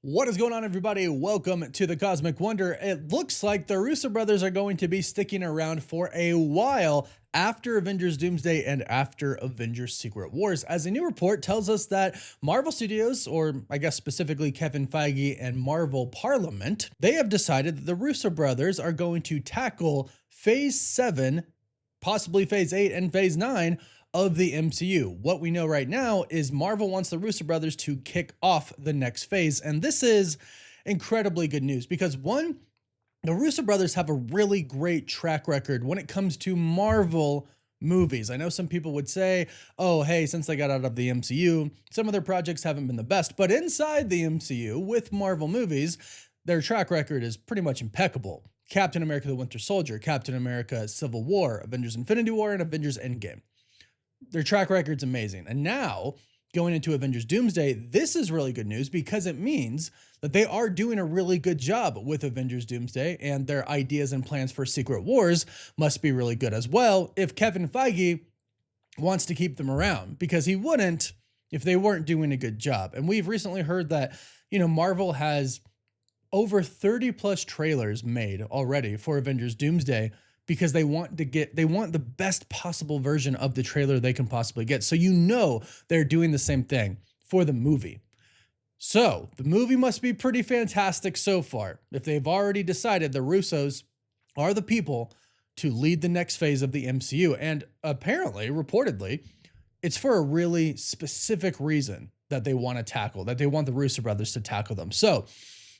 What is going on, everybody? Welcome to the Cosmic Wonder. It looks like the Russo brothers are going to be sticking around for a while after Avengers Doomsday and after Avengers Secret Wars, as a new report tells us that Marvel Studios, or I guess specifically Kevin Feige and Marvel Parliment, they have decided that the Russo brothers are going to tackle Phase 7, possibly Phase 8 and Phase 9 of the MCU. What we know right now is Marvel wants the Russo brothers to kick off the next phase, and this is incredibly good news because one, the Russo brothers have a really great track record when it comes to Marvel movies. I know some people would say, oh, hey, since they got out of the MCU, some of their projects haven't been the best, but inside the MCU with Marvel movies, their track record is pretty much impeccable. Captain America: The Winter Soldier, Captain America: Civil War, Avengers: Infinity War, and Avengers: Endgame. Their track record's amazing. And now, going into Avengers Doomsday, this is really good news because it means that they are doing a really good job with Avengers Doomsday, and their ideas and plans for Secret Wars must be really good as well if Kevin Feige wants to keep them around, because he wouldn't if they weren't doing a good job. And we've recently heard that, Marvel has over 30 plus trailers made already for Avengers Doomsday because they want the best possible version of the trailer they can possibly get. So they're doing the same thing for the movie. So the movie must be pretty fantastic so far if they've already decided the Russos are the people to lead the next phase of the MCU. And apparently, reportedly, it's for a really specific reason that they want the Russo brothers to tackle them. So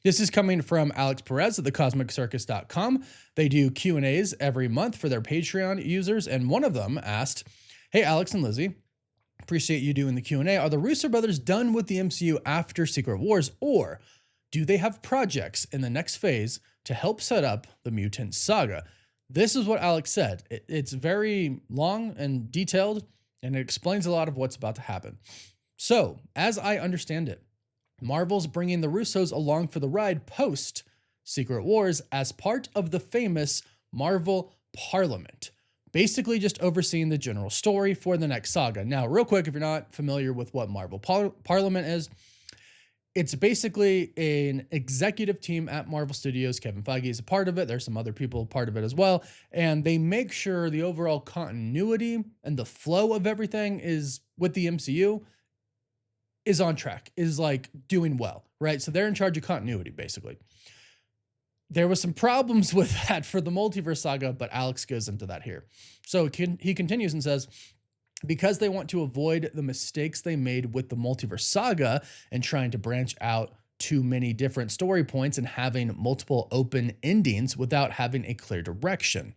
this is coming from Alex Perez at thecosmiccircus.com. They do Q&As every month for their Patreon users, and one of them asked, hey, Alex and Lizzie, appreciate you doing the Q&A. Are the Russo brothers done with the MCU after Secret Wars, or do they have projects in the next phase to help set up the Mutant Saga? This is what Alex said. It's very long and detailed, and it explains a lot of what's about to happen. So, as I understand it, Marvel's bringing the Russos along for the ride post Secret Wars as part of the famous Marvel Parliment, basically just overseeing the general story for the next saga. Now, real quick, if you're not familiar with what Marvel Parliment is, it's basically an executive team at Marvel Studios. Kevin Feige is a part of it. There's some other people part of it as well. And they make sure the overall continuity and the flow of everything is with the MCU is on track, is like doing well, right? So they're in charge of continuity, basically. There was some problems with that for the multiverse saga, but Alex goes into that here. So he continues and says, because they want to avoid the mistakes they made with the multiverse saga and trying to branch out too many different story points and having multiple open endings without having a clear direction.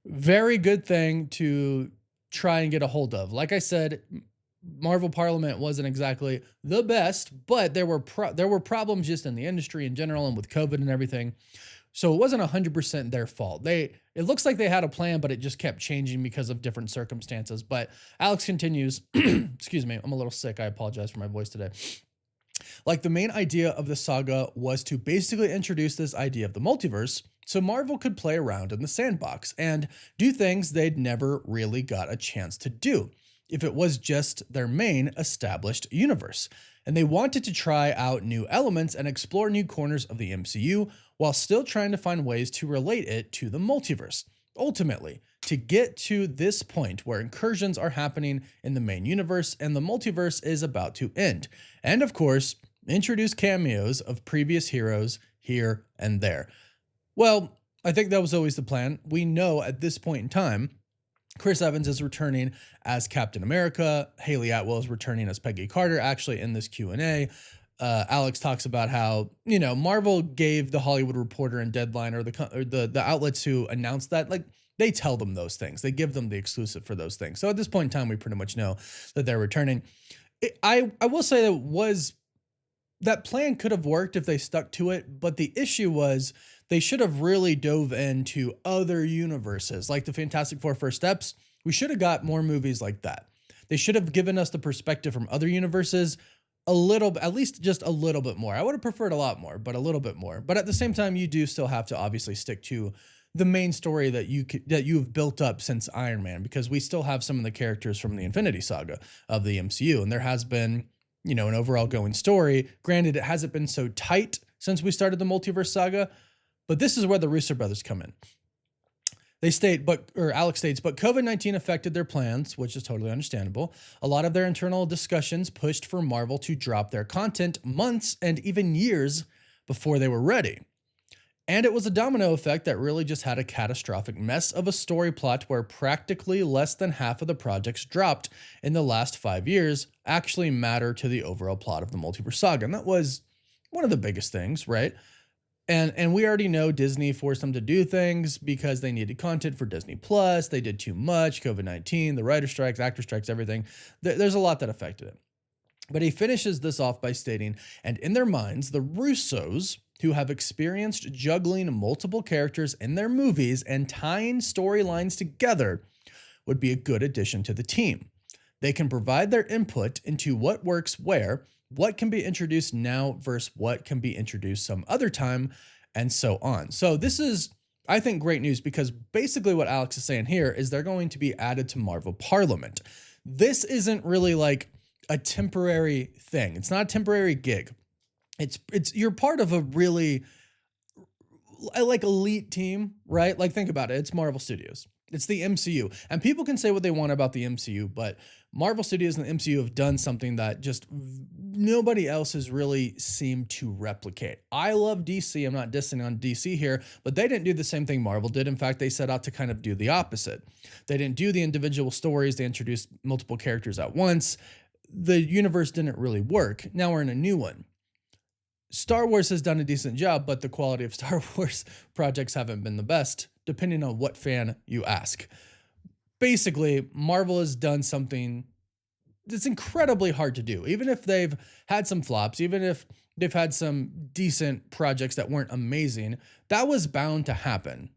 Very good thing to try and get a hold of. Like I said, Marvel Parliment wasn't exactly the best, but there were problems just in the industry in general and with COVID and everything. So it wasn't 100% their fault. It looks like they had a plan, but it just kept changing because of different circumstances. But Alex continues, excuse me, I'm a little sick. I apologize for my voice today. Like, the main idea of the saga was to basically introduce this idea of the multiverse so Marvel could play around in the sandbox and do things they'd never really got a chance to do if it was just their main established universe. And they wanted to try out new elements and explore new corners of the MCU while still trying to find ways to relate it to the multiverse. Ultimately, to get to this point where incursions are happening in the main universe and the multiverse is about to end. And of course, introduce cameos of previous heroes here and there. Well, I think that was always the plan. We know at this point in time, Chris Evans is returning as Captain America. Haley Atwell is returning as Peggy Carter. Actually, in this Q&A, Alex talks about how, Marvel gave the Hollywood Reporter and Deadline or the outlets who announced that, like, they tell them those things. They give them the exclusive for those things. So at this point in time, we pretty much know that they're returning. I will say that plan could have worked if they stuck to it, but the issue was they should have really dove into other universes, like the Fantastic Four First Steps. We should have got more movies like that. They should have given us the perspective from other universes at least just a little bit more. I would have preferred a lot more, but a little bit more. But at the same time, you do still have to obviously stick to the main story that you've built up since Iron Man, because we still have some of the characters from the Infinity Saga of the MCU, and there has been an overall going story. Granted, it hasn't been so tight since we started the multiverse saga, but this is where the Russo brothers come in. They state, Alex states, but COVID-19 affected their plans, which is totally understandable. A lot of their internal discussions pushed for Marvel to drop their content months and even years before they were ready. And it was a domino effect that really just had a catastrophic mess of a story plot where practically less than half of the projects dropped in the last 5 years actually matter to the overall plot of the multiverse saga. And that was one of the biggest things, right? And we already know Disney forced them to do things because they needed content for Disney Plus. They did too much, COVID-19, the writer strikes, actor strikes, everything. There's a lot that affected it. But he finishes this off by stating, and in their minds, the Russos, who have experienced juggling multiple characters in their movies and tying storylines together, would be a good addition to the team. They can provide their input into what works where, what can be introduced now versus what can be introduced some other time, and so on. So this is, I think, great news because basically what Alex is saying here is they're going to be added to Marvel Parliment. This isn't really like a temporary thing. It's not a temporary gig. It's you're part of a really like elite team, right? Like think about it. It's Marvel Studios. It's the MCU. And people can say what they want about the MCU, but Marvel Studios and the MCU have done something that just nobody else has really seemed to replicate. I love DC. I'm not dissing on DC here, but they didn't do the same thing Marvel did. In fact, they set out to kind of do the opposite. They didn't do the individual stories. They introduced multiple characters at once. The universe didn't really work. Now we're in a new one. Star Wars has done a decent job, but the quality of Star Wars projects haven't been the best, depending on what fan you ask. Basically, Marvel has done something that's incredibly hard to do. Even if they've had some flops, even if they've had some decent projects that weren't amazing, that was bound to happen.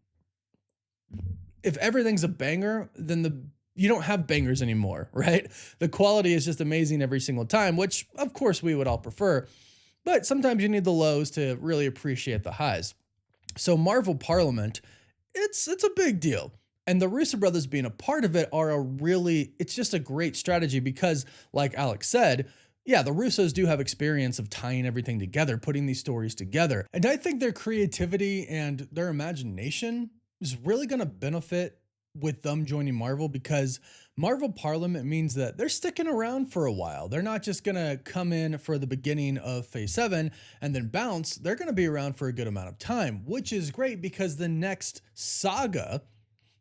If everything's a banger, then you don't have bangers anymore, right? The quality is just amazing every single time, which of course we would all prefer. But sometimes you need the lows to really appreciate the highs. So Marvel Parliment, it's a big deal. And the Russo brothers being a part of it it's just a great strategy because like Alex said, yeah, the Russos do have experience of tying everything together, putting these stories together. And I think their creativity and their imagination is really going to benefit with them joining Marvel because Marvel Parliment means that they're sticking around for a while. They're not just going to come in for the beginning of Phase 7 and then bounce. They're going to be around for a good amount of time, which is great because the next saga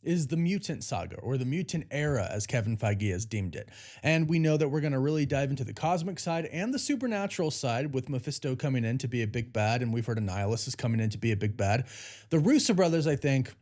is the Mutant Saga or the Mutant Era, as Kevin Feige has deemed it. And we know that we're going to really dive into the cosmic side and the supernatural side with Mephisto coming in to be a big bad, and we've heard Annihilus is coming in to be a big bad. The Russo brothers, I think,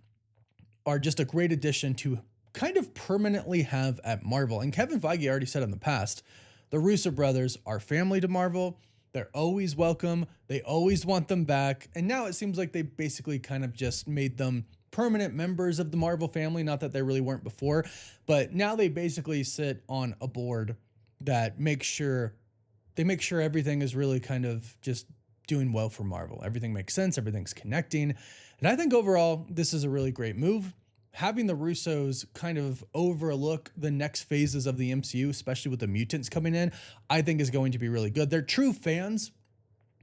are just a great addition to kind of permanently have at Marvel. And Kevin Feige already said in the past, the Russo brothers are family to Marvel. They're always welcome. They always want them back. And now it seems like they basically kind of just made them permanent members of the Marvel family. Not that they really weren't before, but now they basically sit on a board that makes sure everything is really kind of just doing well for Marvel. Everything makes sense. Everything's connecting. And I think overall, this is a really great move. Having the Russos kind of overlook the next phases of the MCU, especially with the mutants coming in, I think is going to be really good. They're true fans,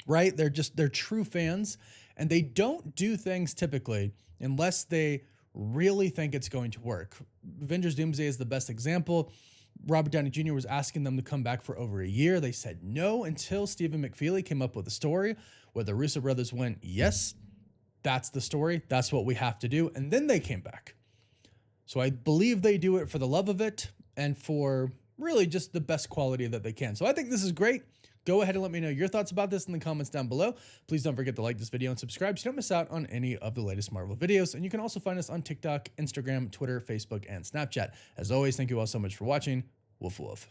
right? They're true fans, and they don't do things typically unless they really think it's going to work. Avengers Doomsday is the best example. Robert Downey Jr. was asking them to come back for over a year. They said no until Stephen McFeely came up with a story where the Russo brothers went, yes, that's the story. That's what we have to do. And then they came back. So I believe they do it for the love of it and for really just the best quality that they can. So I think this is great. Go ahead and let me know your thoughts about this in the comments down below. Please don't forget to like this video and subscribe so you don't miss out on any of the latest Marvel videos. And you can also find us on TikTok, Instagram, Twitter, Facebook, and Snapchat. As always, thank you all so much for watching. Woof woof.